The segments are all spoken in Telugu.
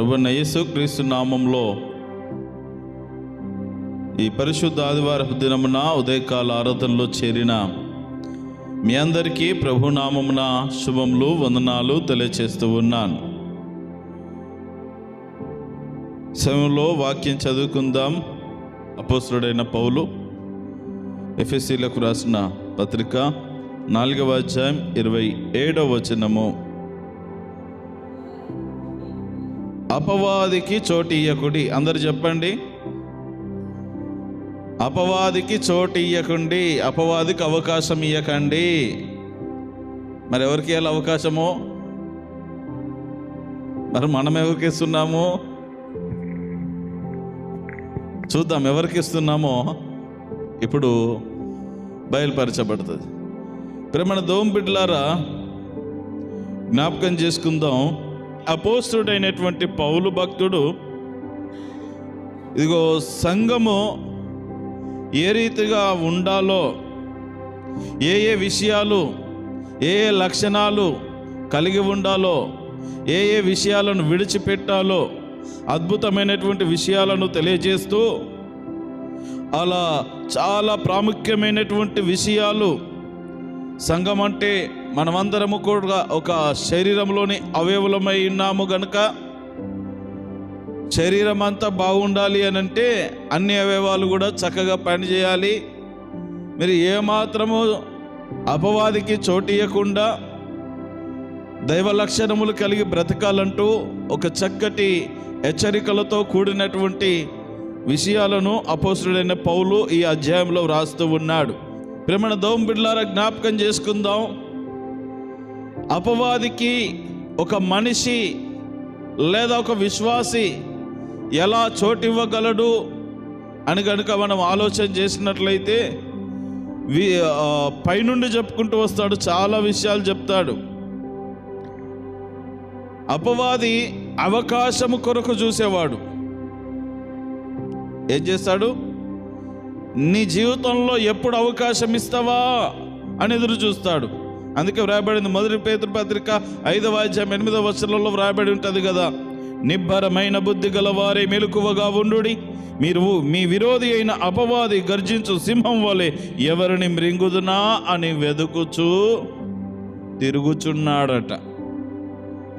ప్రభువైన యేసుక్రీస్తు నామంలో ఈ పరిశుద్ధ ఆదివారపు దినమున ఉదయకాల ఆరాధనలో చేరిన మీ అందరికీ ప్రభు నామమున శుభములు వందనాలు తెలియచేస్తూ ఉన్నాను. సమయంలో వాక్యం చదువుకుందాం. అపోస్తలుడైన పౌలు ఎఫెసీలకు రాసిన పత్రిక 4వ అధ్యాయం 27వ వచనము. అపవాదికి చోటు ఇయ్యకుడి. అందరు చెప్పండి, అపవాదికి చోటు ఇయ్యకండి, అపవాదికి అవకాశం ఇయ్యకండి. మరి ఎవరికి ఇవ్వాలి అవకాశము? మరి మనం ఎవరికి ఇస్తున్నాము? చూద్దాం ఎవరికి ఇస్తున్నామో ఇప్పుడు బయలుపరచబడుతుంది. ప్రేమణ దోమ బిడ్డలారా, జ్ఞాపకం చేసుకుందాం. అపోస్తలుడైనటువంటి పౌలు భక్తుడు ఇదిగో సంఘము ఏ రీతిగా ఉండాలో, ఏ విషయాలు, ఏ లక్షణాలు కలిగి ఉండాలో, ఏ విషయాలను విడిచిపెట్టాలో అద్భుతమైనటువంటి విషయాలను తెలియజేస్తూ అలా చాలా ప్రాముఖ్యమైనటువంటి విషయాలు. సంఘం అంటే మనమందరము కూడా ఒక శరీరంలోని అవయవులమై ఉన్నాము గనుక శరీరం అంతా బాగుండాలి అని అంటే అన్ని అవయవాలు కూడా చక్కగా పనిచేయాలి. మీరు ఏమాత్రము అపవాదికి చోటియకుండా దైవ లక్షణములు కలిగి బ్రతకాలంటూ ఒక చక్కటి హెచ్చరికలతో కూడినటువంటి విషయాలను అపోస్తలుడైన పౌలు ఈ అధ్యాయంలో వ్రాస్తూ ఉన్నాడు. ప్రేమణ దోమ బిడ్డలారా, జ్ఞాపకం చేసుకుందాం. అపవాదికి ఒక మనిషి లేదా ఒక విశ్వాసి ఎలా చోటు ఇవ్వగలడు అని కనుక మనం ఆలోచన చేసినట్లయితే పైనుండి చెప్పుకుంటూ వస్తాడు, చాలా విషయాలు చెప్తాడు. అపవాది అవకాశము కొరకు చూసేవాడు. ఏం చేస్తాడు? నీ జీవితంలో ఎప్పుడు అవకాశం ఇస్తావా అని ఎదురు చూస్తాడు. అందుకే వ్రాయబడింది, మొదటి పేతురు పత్రిక 5వ అధ్యాయం 8వ వచనంలో వ్రాయబడి ఉంటుంది కదా, నిబ్బరమైన బుద్ధి గల వారే మెలకువగా ఉండుడి, మీరు మీ విరోధి అయిన అపవాది గర్జించు సింహం వలె ఎవరిని మృంగుదునా అని వెదుకుచూ తిరుగుచున్నాడట.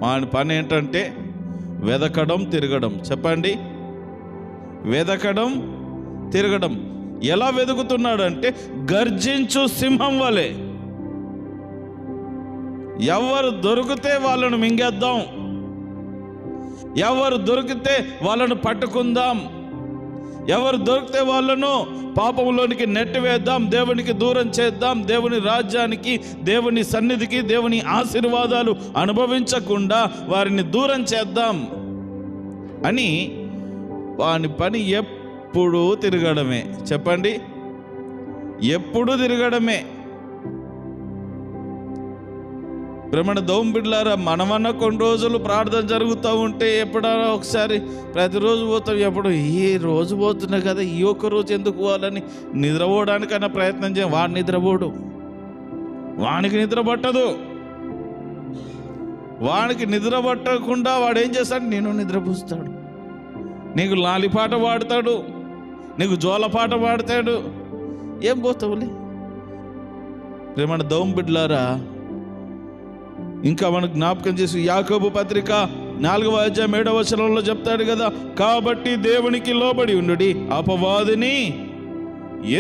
వాని పని ఏంటంటే వెదకడం, తిరగడం. చెప్పండి, వెదకడం, తిరగడం. ఎలా వెతుకుతున్నాడంటే గర్జించు సింహం వలె. ఎవరు దొరికితే వాళ్ళను మింగేద్దాం, ఎవరు దొరికితే వాళ్ళను పట్టుకుందాం, ఎవరు దొరికితే వాళ్ళను పాపంలోనికి నెట్టివేద్దాం, దేవునికి దూరం చేద్దాం, దేవుని రాజ్యానికి, దేవుని సన్నిధికి, దేవుని ఆశీర్వాదాలు అనుభవించకుండా వారిని దూరం చేద్దాం అని వాని పని ఎప్పుడూ తిరగడమే. చెప్పండి, ఎప్పుడు తిరగడమే. ప్రేమణ దోమ బిడ్డలారా, మనమన్న కొన్ని రోజులు ప్రార్థన జరుగుతూ ఉంటే ఎప్పుడైనా ఒకసారి ప్రతిరోజు పోతాం. ఎప్పుడు ఈ రోజు పోతున్నా కదా, ఈ ఒక్క రోజు ఎందుకు పోవాలని నిద్రపోవడానికైనా ప్రయత్నం చేయం. వాడు నిద్రపోడు, వానికి నిద్ర పట్టదు. వానికి నిద్ర పట్టకుండా వాడు ఏం చేస్తాడు? నేను నిద్రపోస్తాడు, నీకు లాలిపాట పాడతాడు, నీకు జోలపాట పాడతాడు. ఏం పోతావులే. ప్రేమణ దోమ బిడ్డలారా, ఇంకా మనకు జ్ఞాపకం చేసి యాకోబు పత్రిక 4వ అధ్యాయం 7వ వచనంలో చెప్తాడు కదా, కాబట్టి దేవునికి లోబడి ఉండుడి, అపవాదిని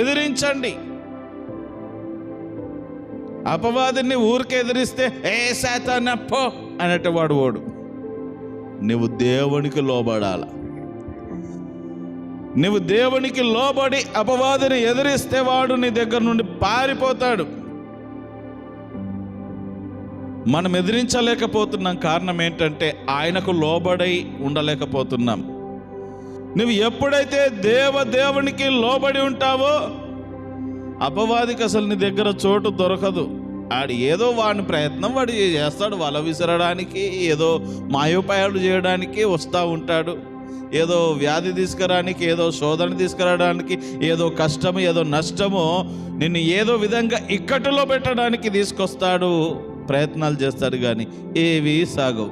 ఎదిరించండి. అపవాదిని ఊరికే ఎదిరిస్తే ఏ శాతాన పో అనేట వాడు ఓడు. నువ్వు దేవునికి లోబడాల. నువ్వు దేవునికి లోబడి అపవాదిని ఎదిరిస్తే వాడు నీ దగ్గర నుండి పారిపోతాడు. మనం ఎదిరించలేకపోతున్నాం. కారణం ఏంటంటే ఆయనకు లోబడై ఉండలేకపోతున్నాం. నువ్వు ఎప్పుడైతే దేవునికి లోబడి ఉంటావో అపవాదికి అసలు నీ దగ్గర చోటు దొరకదు. ఆడు ఏదో వాడిని ప్రయత్నం వాడు చేస్తాడు, వల విసరడానికి, ఏదో మాయోపాయాలు చేయడానికి వస్తూ ఉంటాడు. ఏదో వ్యాధి తీసుకురానికి, ఏదో శోధన తీసుకురావడానికి, ఏదో కష్టము, ఏదో నష్టము నిన్ను ఏదో విధంగా ఇక్కట్టులో పెట్టడానికి తీసుకొస్తాడు. ప్రయత్నాలు చేస్తాడు, కానీ ఏవి సాగవు.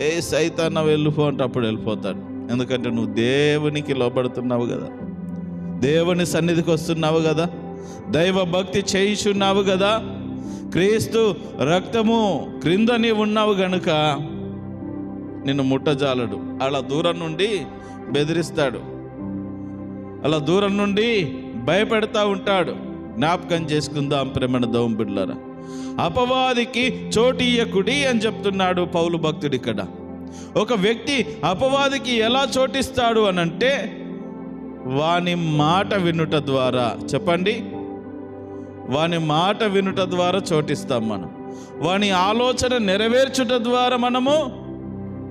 ఏ సైతాన్న వెళ్ళిపో అంటే అప్పుడు వెళ్ళిపోతాడు. ఎందుకంటే నువ్వు దేవునికి లోబడుతున్నావు కదా, దేవుని సన్నిధికి వస్తున్నావు కదా, దైవ భక్తి చేయిచున్నావు కదా, క్రీస్తు రక్తము క్రింద నీవు ఉన్నావు గనుక నిన్ను ముట్టజాలడు. అలా దూరం నుండి బెదిరిస్తాడు, అలా దూరం నుండి భయపెడతా ఉంటాడు. జ్ఞాపకం చేసుకుందాం ప్రేమణ దేవుని బిడ్డలారా, అపవాదికి చోటు ఇయ్యకుడి అని చెప్తున్నాడు పౌలు భక్తుడు. ఇక్కడ ఒక వ్యక్తి అపవాదికి ఎలా చోటిస్తాడు అని అంటే వాని మాట వినుట ద్వారా. చెప్పండి, వాని మాట వినుట ద్వారా చోటిస్తాం మనం. వాని ఆలోచన నెరవేర్చుట ద్వారా మనము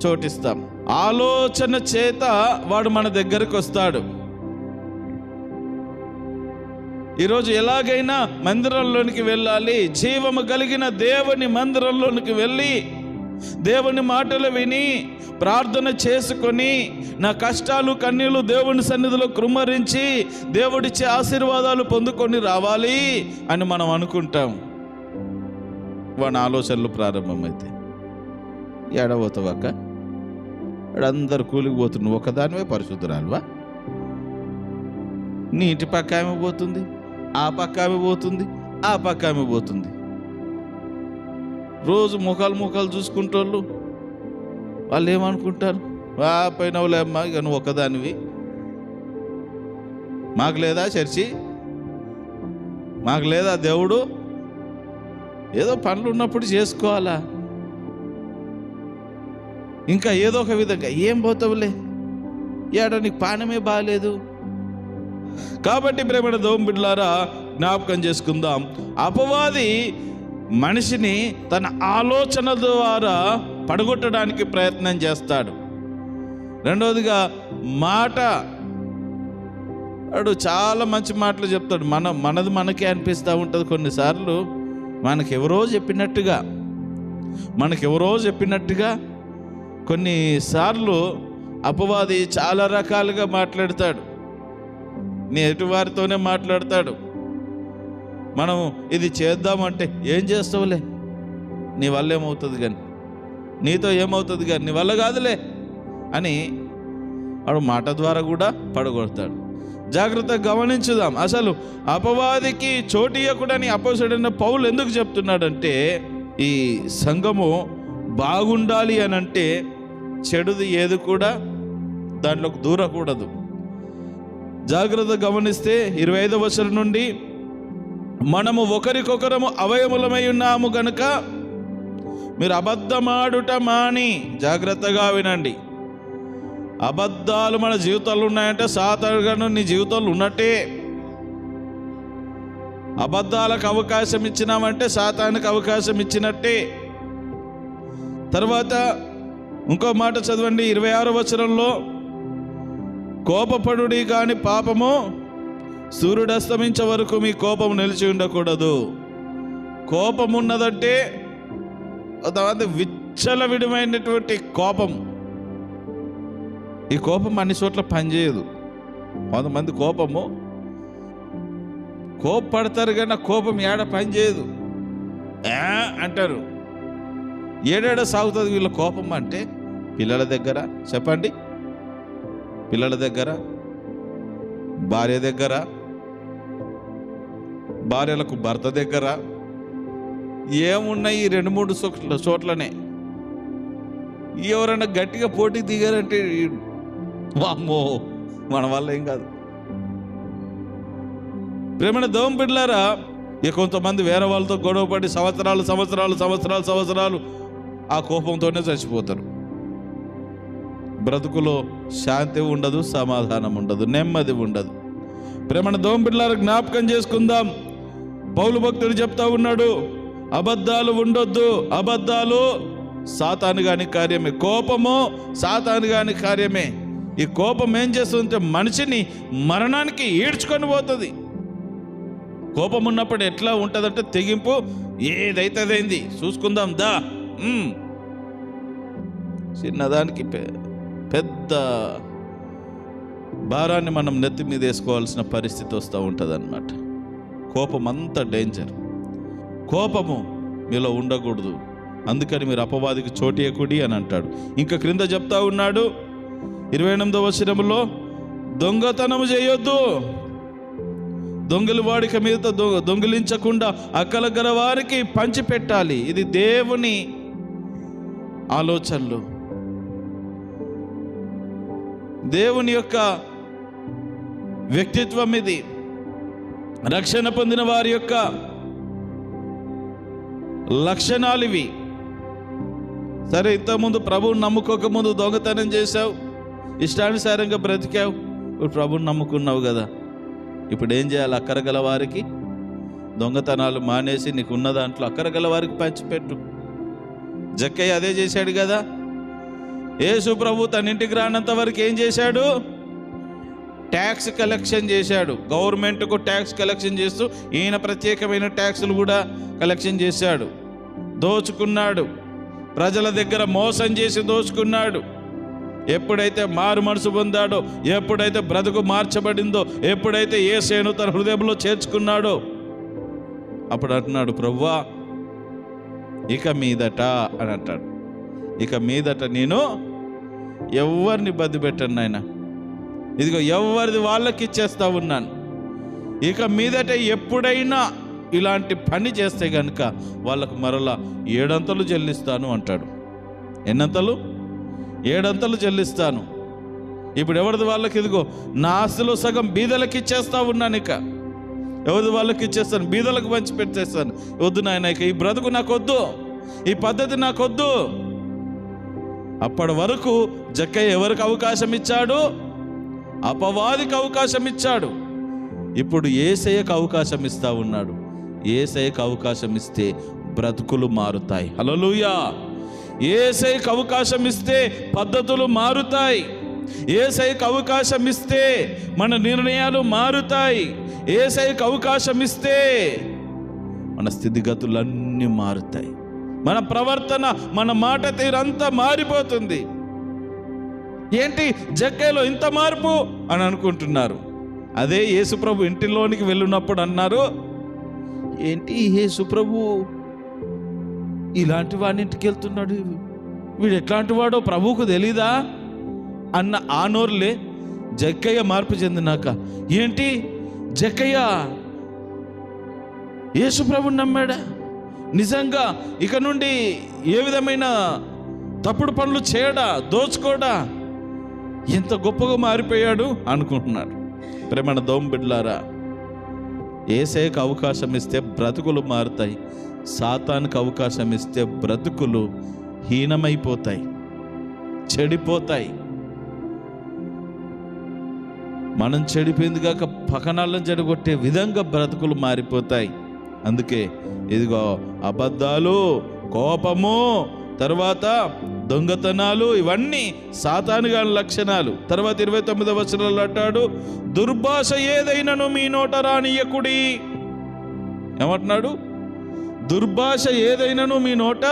చోటిస్తాం. ఆలోచన చేత వాడు మన దగ్గరకు వస్తాడు. ఈరోజు ఎలాగైనా మందిరంలోనికి వెళ్ళాలి, జీవము కలిగిన దేవుని మందిరంలోనికి వెళ్ళి దేవుని మాటలు విని ప్రార్థన చేసుకొని నా కష్టాలు కన్నీళ్ళు దేవుని సన్నిధిలో కృమ్మరించి దేవుడిచ్చే ఆశీర్వాదాలు పొందుకొని రావాలి అని మనం అనుకుంటాం. వాని ఆలోచనలు ప్రారంభమైతే ఏడవతావక్క, అందరు కూలికి పోతున్నావు, ఒకదానివే పరిశుద్ధరాలువా? నీ ఇంటి పక్క ఆమె పోతుంది, ఆ పక్క ఆమె పోతుంది, ఆ పక్క ఆమె పోతుంది. రోజు ముఖాలు చూసుకుంటోళ్ళు వాళ్ళు ఏమనుకుంటారు? పోయినవులే అమ్మా, ఇక నువ్వు ఒక్కదానివి, మాకు లేదా చర్చి, మాకు లేదా దేవుడు, ఏదో పనులు ఉన్నప్పుడు చేసుకోవాలా, ఇంకా ఏదో ఒక విధంగా ఏం పోతావులే, ఏడో నీకు పానమే బాగాలేదు. కాబట్టి ప్రేమ దేవుని బిడ్డలారా జ్ఞాపకం చేసుకుందాం, అపవాది మనిషిని తన ఆలోచన ద్వారా పడగొట్టడానికి ప్రయత్నం చేస్తాడు. రెండవదిగా మాట, వాడు చాలా మంచి మాటలు చెప్తాడు. మనది మనకే అనిపిస్తూ ఉంటుంది కొన్నిసార్లు, మనకెవరో చెప్పినట్టుగా కొన్నిసార్లు అపవాది చాలా రకాలుగా మాట్లాడతాడు. నీ ఎటువారితోనే మాట్లాడతాడు. మనం ఇది చేద్దామంటే ఏం చేస్తావులే, నీ వల్ల ఏమవుతుంది కానీ, నీతో ఏమవుతుంది కానీ, నీ వల్ల కాదులే అని వాడు మాట ద్వారా కూడా పడగొడతాడు. జాగ్రత్తగా గమనించుదాం. అసలు అపవాదికి చోటియకుడని అపోసరుడైన పౌలు ఎందుకు చెప్తున్నాడంటే, ఈ సంఘము బాగుండాలి అని అంటే చెడుది ఏది కూడా దాంట్లోకి దూరకూడదు. జాగ్రత్త గమనిస్తే 25వ వచనం నుండి, మనము ఒకరికొకరము అవయములమై ఉన్నాము గనుక మీరు అబద్ధమాడుట మాని, జాగ్రత్తగా వినండి. అబద్ధాలు మన జీవితాల్లో ఉన్నాయంటే సాతానుగాను నీ జీవితంలో ఉన్నట్టే. అబద్ధాలకు అవకాశం ఇచ్చినామంటే సాతానికి అవకాశం ఇచ్చినట్టే. తర్వాత ఇంకో మాట చదవండి 26వ వచనంలో, కోపపడుడి కాని పాపము సూర్యుడు అస్తమించే వరకు మీ కోపం నిలిచి ఉండకూడదు. కోపం ఉన్నదంటే విచ్చలవిడమైనటువంటి కోపం. ఈ కోపం అన్ని చోట్ల పనిచేయదు. కొంతమంది కోపపడతారు కానీ కోపం ఏడ పనిచేయదు అంటారు. ఏడేడ సాగుతుంది వీళ్ళ కోపం అంటే? పిల్లల దగ్గర, చెప్పండి, పిల్లల దగ్గర, భార్య దగ్గర, భార్యలకు భర్త దగ్గర, ఏమున్నాయి 2-3 చోట్లనే. ఎవరైనా గట్టిగా పోటీ దిగారంటే వామ్మో, మన వల్ల ఏం కాదు. ప్రేమణ దేవుని బిడ్డలారా, ఇక కొంతమంది వేరే వాళ్ళతో గొడవపడి సంవత్సరాలు ఆ కోపంతోనే చచ్చిపోతారు. బ్రతుకులో శాంతి ఉండదు, సమాధానం ఉండదు, నెమ్మది ఉండదు. ప్రేమణ దేవుని బిడ్డలారా జ్ఞాపకం చేసుకుందాం. పౌలు భక్తుడు చెప్తా ఉన్నాడు, అబద్ధాలు ఉండొద్దు. అబద్ధాలు సాతాను గాని కార్యమే, కోపము సాతాను గాని కార్యమే. ఈ కోపం ఏం చేస్తుందంటే మనిషిని మరణానికి ఈడ్చుకొని పోతుంది. కోపం ఉన్నప్పుడు ఎట్లా ఉంటుందంటే తెగింపు, ఏదైతుందేంది చూసుకుందాం దా. చిన్నదానికి పెద్ద భారాన్ని మనం నెత్తి మీద వేసుకోవాల్సిన పరిస్థితి వస్తూ ఉంటుంది అన్నమాట. కోపం అంత డేంజర్. కోపము మీలో ఉండకూడదు. అందుకని మీరు అపవాదికి చోటియకుడి అని అంటాడు. ఇంకా క్రింద చెప్తా ఉన్నాడు 28వ వచనములో, దొంగతనము చేయొద్దు, దొంగలు వాడిక మీద దొంగిలించకుండా అక్కలగల వారికి పంచిపెట్టాలి. ఇది దేవుని ఆలోచనలు, దేవుని యొక్క వ్యక్తిత్వం, ఇది రక్షణ పొందిన వారి యొక్క లక్షణాలు ఇవి. సరే, ఇంతకుముందు ప్రభువుని నమ్ముకోకముందు దొంగతనం చేశావు, ఇష్టానుసారంగా బ్రతికావు, ఇప్పుడు ప్రభువుని నమ్ముకున్నావు కదా, ఇప్పుడు ఏం చేయాలి? అక్కరగల వారికి, దొంగతనాలు మానేసి నీకున్న దాంట్లో అక్కరగల వారికి పంచిపెట్టు. జక్కయ్య అదే చేశాడు కదా. యేసు ప్రభు తన ఇంటికి రానంత వరకు ఏం చేశాడు? ట్యాక్స్ కలెక్షన్ చేశాడు. గవర్నమెంట్కు ట్యాక్స్ కలెక్షన్ చేస్తూ ఈయన ప్రత్యేకమైన ట్యాక్సులు కూడా కలెక్షన్ చేశాడు. దోచుకున్నాడు, ప్రజల దగ్గర మోసం చేసి దోచుకున్నాడు. ఎప్పుడైతే మారు మనసు పొందాడో, ఎప్పుడైతే బ్రతుకు మార్చబడిందో, ఎప్పుడైతే యేసును తన హృదయంలో చేర్చుకున్నాడో, అప్పుడు అంటున్నాడు, ప్రభువా ఇక మీదట అని అంటాడు, ఇక మీదట నేను ఎవరిని బద్ది పెట్టను నాయన, ఇదిగో ఎవరిది వాళ్ళకి ఇచ్చేస్తా ఉన్నాను. ఇక మీదట ఎప్పుడైనా ఇలాంటి పని చేస్తే కనుక వాళ్ళకు మరలా 7 అంతలు చెల్లిస్తాను అంటాడు. ఎన్నంతలు? 7 అంతలు చెల్లిస్తాను. ఇప్పుడు ఎవరిది వాళ్ళకి, ఇదిగో నా ఆస్తిలో సగం బీదలకు ఇచ్చేస్తా ఉన్నాను, ఇక ఎవరిది వాళ్ళకి ఇచ్చేస్తాను, బీదలకు పంచి పెట్టేస్తాను. వద్దు నాయన, ఇక ఈ బ్రతుకు నాకొద్దు, ఈ పద్ధతి నాకొద్దు. అప్పటి వరకు జక్కయ్య ఎవరికి అవకాశం ఇచ్చాడు? అపవాదికి అవకాశం ఇచ్చాడు. ఇప్పుడు యేసయ్యకు అవకాశం ఇస్తా ఉన్నాడు. యేసయ్యకు అవకాశం ఇస్తే బ్రతుకులు మారుతాయి. హల్లెలూయా! యేసయ్యకు అవకాశం ఇస్తే పద్ధతులు మారుతాయి. యేసయ్యకు అవకాశం ఇస్తే మన నిర్ణయాలు మారుతాయి. యేసయ్యకు అవకాశం ఇస్తే మన స్థితిగతులన్నీ మారుతాయి. మన ప్రవర్తన, మన మాట తీరంతా మారిపోతుంది. ఏంటి జక్కయ్యలో ఇంత మార్పు అని అనుకుంటున్నారు. అదే యేసుప్రభు ఇంటిలోనికి వెళ్ళినప్పుడు అన్నారు, ఏంటి యేసుప్రభు ఇలాంటి వాడి ఇంటికి వెళ్తున్నాడు, వీడు ఎట్లాంటి వాడో ప్రభువుకు తెలీదా అన్న ఆ నోరులే జక్కయ్య మార్పు చెందినాక, ఏంటి జక్కయ్య యేసుప్రభుని నమ్మాడా, నిజంగా ఇక నుండి ఏ విధమైన తప్పుడు పనులు చేయడా, దోచుకోడా, ఎంత గొప్పగా మారిపోయాడు అనుకుంటున్నాడు. ప్రేమణ దోమ బిడ్డలారా, యేసయ్యకు అవకాశం ఇస్తే బ్రతుకులు మారుతాయి. సాతానుకు అవకాశం ఇస్తే బ్రతుకులు హీనమైపోతాయి, చెడిపోతాయి. మనం చెడిపోయింది కాక పకనాలను చెడగొట్టే విధంగా బ్రతుకులు మారిపోతాయి. అందుకే ఇదిగో అబద్ధాలు, కోపము, తర్వాత దొంగతనాలు, ఇవన్నీ సాతానుగాని లక్షణాలు. తర్వాత 29వ వచనంలో అంటాడు, దుర్భాష ఏదైనాను మీ నోట రానియకుడి. ఏమంటున్నాడు? దుర్భాష ఏదైనాను మీ నోట.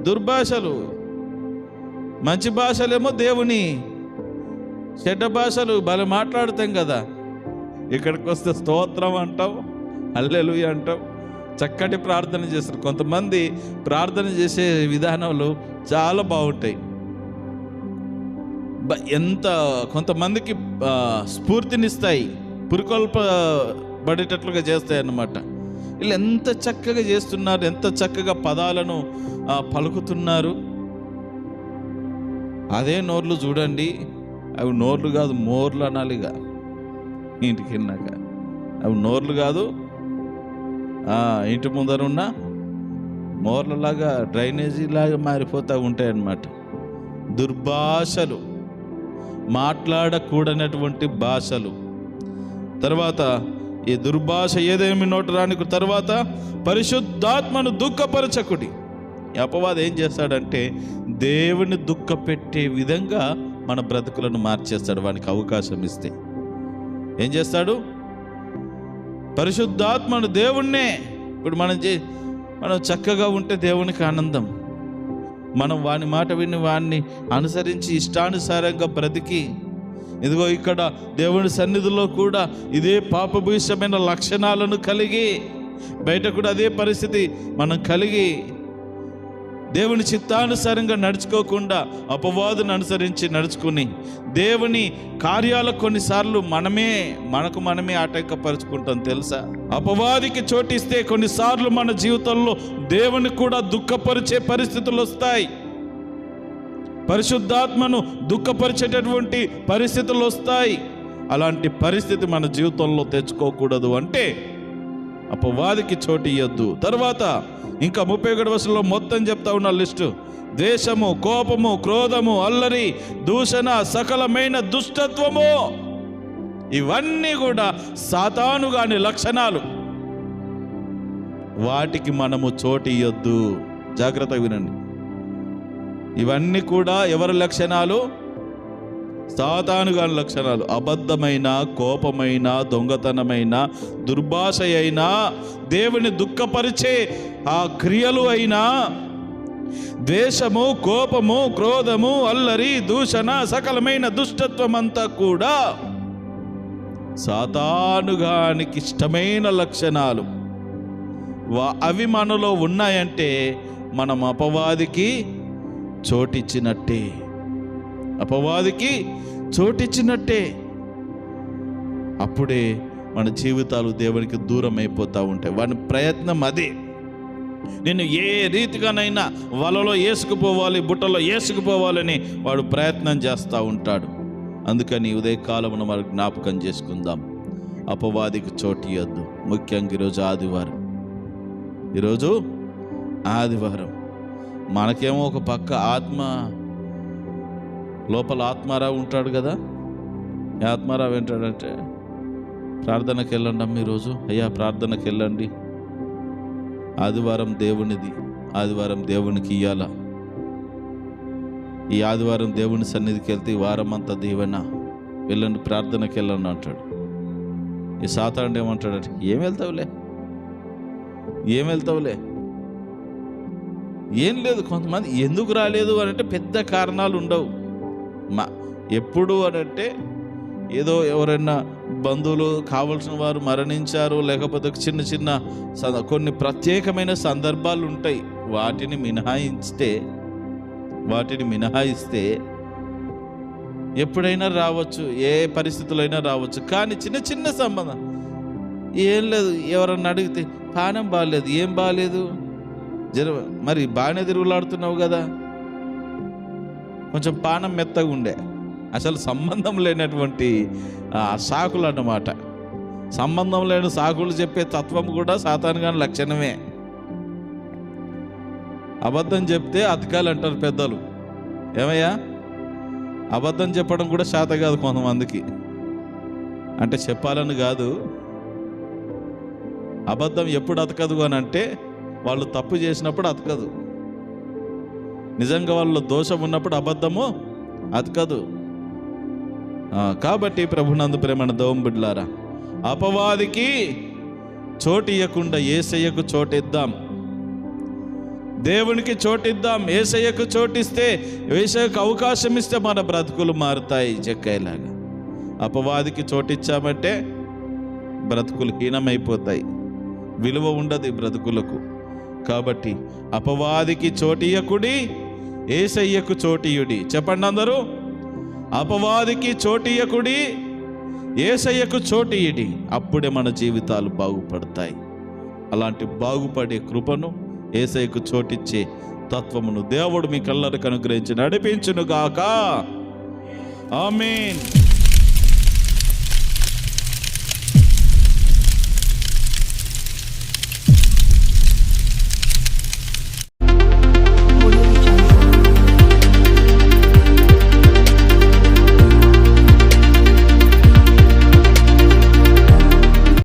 దుర్భాషలు, మంచి భాషలేమో దేవుని, చెడ్డ భాషలు భలే మాట్లాడతాం కదా. ఇక్కడికి వస్తే స్తోత్రం అంటావు, హల్లెలూయా అంటావు, చక్కటి ప్రార్థన చేస్తారు. కొంతమంది ప్రార్థన చేసే విధానాలు చాలా బాగుంటాయి. ఎంత కొంతమందికి స్ఫూర్తినిస్తాయి, పురికొల్పబడేటట్లుగా చేస్తాయి అన్నమాట. వీళ్ళు ఎంత చక్కగా చేస్తున్నారు, ఎంత చక్కగా పదాలను పలుకుతున్నారు. అదే నోర్లు చూడండి, అవి నోర్లు కాదు మోర్లు అనాలిగా. ఇంటికి వెళ్ళినాక అవి నోర్లు కాదు, ఇంటి ముందర ఉన్న మోర్లలాగా డ్రైనేజీ లాగా మారిపోతూ ఉంటాయి అన్నమాట. దుర్భాషలు, మాట్లాడకూడనటువంటి భాషలు. తర్వాత ఈ దుర్భాష ఏదేమి నోట రానికి. తర్వాత పరిశుద్ధాత్మను దుఃఖపరచకుడి. ఈ అపవాది ఏం చేస్తాడంటే దేవుని దుఃఖపెట్టే విధంగా మన బ్రతుకులను మార్చేస్తాడు. వానికి అవకాశం ఇస్తే ఏం చేస్తాడు? పరిశుద్ధాత్మను, దేవుణ్ణే. ఇప్పుడు మనం చక్కగా ఉంటే దేవునికి ఆనందం. మనం వాని మాట విని వాడిని అనుసరించి ఇష్టానుసారంగా బ్రతికి, ఇదిగో ఇక్కడ దేవుని సన్నిధిలో కూడా ఇదే పాపభూయిష్టమైన లక్షణాలను కలిగి, బయట కూడా అదే పరిస్థితి మనం కలిగి దేవుని చిత్తానుసారంగా నడుచుకోకుండా అపవాదును అనుసరించి నడుచుకుని దేవుని కార్యాలు కొన్నిసార్లు మనకు మనమే ఆటంకపరుచుకుంటాం తెలుసా? అపవాదికి చోటిస్తే కొన్నిసార్లు మన జీవితంలో దేవుని కూడా దుఃఖపరిచే పరిస్థితులు వస్తాయి. పరిశుద్ధాత్మను దుఃఖపరిచేటటువంటి పరిస్థితులు వస్తాయి. అలాంటి పరిస్థితి మన జీవితంలో తెచ్చుకోకూడదు అంటే అపవాదికి చోటు ఇయ్యొద్దు. తర్వాత ఇంకా 31 వచనంలో మొత్తం చెప్తా ఉన్న లిస్టు: ద్వేషము, కోపము, క్రోధము, అల్లరి, దూషణ, సకలమైన దుష్టత్వము. ఇవన్నీ కూడా సాతాను గాని లక్షణాలు. వాటికి మనము చోటు ఇయ్యొద్దు. జాగ్రత్తగా వినండి. ఇవన్నీ కూడా ఎవరి లక్షణాలు? సాతాను గాని లక్షణాలు. అబద్ధమైన, కోపమైన, దొంగతనమైన, దుర్భాష అయినా, దేవుని దుఃఖపరిచే ఆ క్రియలు అయినా, ద్వేషము, కోపము, క్రోధము, అల్లరి, దూషణ, సకలమైన దుష్టత్వం అంతా కూడా సాతానుగానికి ఇష్టమైన లక్షణాలు. అవి మనలో ఉన్నాయంటే మనం అపవాదికి చోటిచ్చినట్టే. అపవాదికి చోటిచ్చినట్టే. అప్పుడే మన జీవితాలు దేవునికి దూరం అయిపోతూ ఉంటాయి. వాని ప్రయత్నం అదే. నేను ఏ రీతిగానైనా వలలో వేసుకుపోవాలి, బుట్టలో వేసుకుపోవాలని వాడు ప్రయత్నం చేస్తూ ఉంటాడు. అందుకని ఉదయకాలమున మనం జ్ఞాపకం చేసుకుందాం, అపవాదికి చోటు ఇవ్వద్దు. ముఖ్యంగా ఈరోజు ఆదివారం. మనకేమో ఒక పక్క లోపల ఆత్మారావు ఉంటాడు కదా. ఆత్మారావు ఏంటాడంటే, ప్రార్థనకి వెళ్ళండి అమ్మ, ఈరోజు అయ్యా ప్రార్థనకి వెళ్ళండి, ఆదివారం దేవునిది, ఆదివారం దేవునికి ఇయ్యాల, ఈ ఆదివారం దేవుని సన్నిధికి వెళ్తే ఈ వారం అంతా దీవెన, వెళ్ళండి ప్రార్థనకి వెళ్ళండి అంటాడు. ఈ సాతానుడు ఏమంటాడంటే, ఏం వెళ్తావులే, ఏం లేదు. కొంతమంది ఎందుకు రాలేదు అని అంటే పెద్ద కారణాలు ఉండవు. ఎప్పుడు అని అంటే ఏదో ఎవరైనా బంధువులు కావలసిన వారు మరణించారు, లేకపోతే చిన్న కొన్ని ప్రత్యేకమైన సందర్భాలు ఉంటాయి. వాటిని మినహాయిస్తే ఎప్పుడైనా రావచ్చు, ఏ పరిస్థితులైనా రావచ్చు. కానీ చిన్న సంబంధం ఏం లేదు. ఎవరన్నా అడిగితే పానం బాగాలేదు, ఏం బాగాలేదు, మరి బాగానే తిరుగులాడుతున్నావు కదా, కొంచెం పానం మెత్తగా ఉండే. అసలు సంబంధం లేనటువంటి సాకులు అన్నమాట. సంబంధం లేని సాకులు చెప్పే తత్వం కూడా సాతాను గాని లక్షణమే. అబద్ధం చెప్తే అతకాలు అంటారు పెద్దలు. ఏమయ్యా, అబద్ధం చెప్పడం కూడా శాత కాదు కొంతమందికి. అంటే చెప్పాలని కాదు, అబద్ధం ఎప్పుడు అతకదు అని అంటే వాళ్ళు తప్పు చేసినప్పుడు అతకదు. నిజంగా వాళ్ళ దోషం ఉన్నప్పుడు అబద్ధము అతకదు. కాబట్టి ప్రభునందు ప్రేమన దోమ బిడ్డలారా, అపవాదికి చోటు ఇవ్వకుండా యేసయ్యకు చోటిద్దాం, దేవునికి చోటిద్దాం. యేసయ్యకు చోటిస్తే, యేసయ్యకు అవకాశం ఇస్తే మన బ్రతుకులు మారుతాయి చెక్కయ్యలాగా. అపవాదికి చోటిచ్చామంటే బ్రతుకులు హీనమైపోతాయి, విలువ ఉండదు బ్రతుకులకు. కాబట్టి అపవాదికి చోటియ్యకుడి, యేసయ్యకు చోటియుడి. చెప్పండి అందరూ, అపవాదికి చోటియ్యకుడి, యేసయ్యకు చోటియుడి. అప్పుడే మన జీవితాలు బాగుపడతాయి. అలాంటి బాగుపడే కృపను, యేసయ్యకు చోటిచ్చే తత్వమును దేవుడు మీ కళ్ళకు అనుగ్రహించి నడిపించును గాక. ఆమేన్.